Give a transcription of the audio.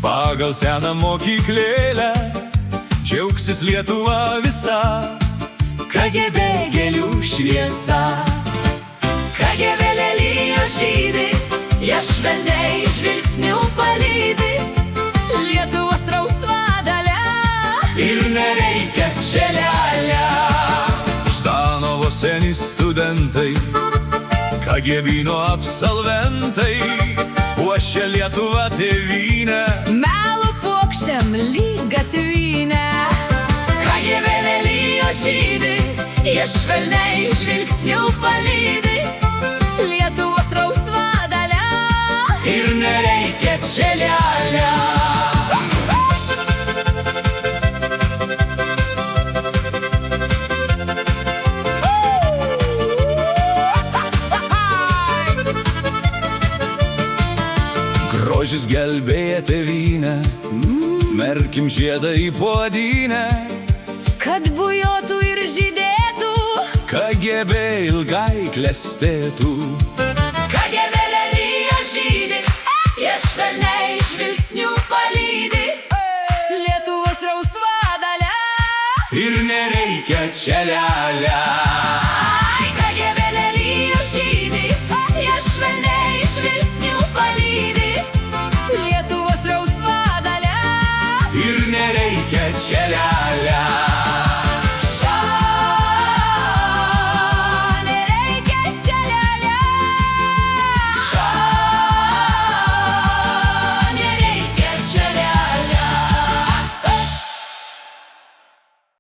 pagal seną mokyklėlę džiaugsis Lietuva visa. KGB gėlių šviesa, KGB lelijos žydi, jas švelniai žvilgsniu palydi. Lietuvos rausva dalia ir nereikia čia lia-lia. Ždanovo seni studentai, KGB-no absolventai puošia Lietuvą tėvynę, Melų puokštėm lyg gatvynę. KGB lelijos žydi, jas švelniai žvilgsniu palydi. Lietuvos rausva dalia ir nereikia čia lia-lia. grožis gelbėja tėvynę, merkim žiedą į puodynę, kad bujotų ir žydėtų, KGB ilgai klestėtų. KGB lelijos žydi, jas švelniai žvilgsniu palydi. Lietuvos rausva dalia Ir nereikia čia lia-lia.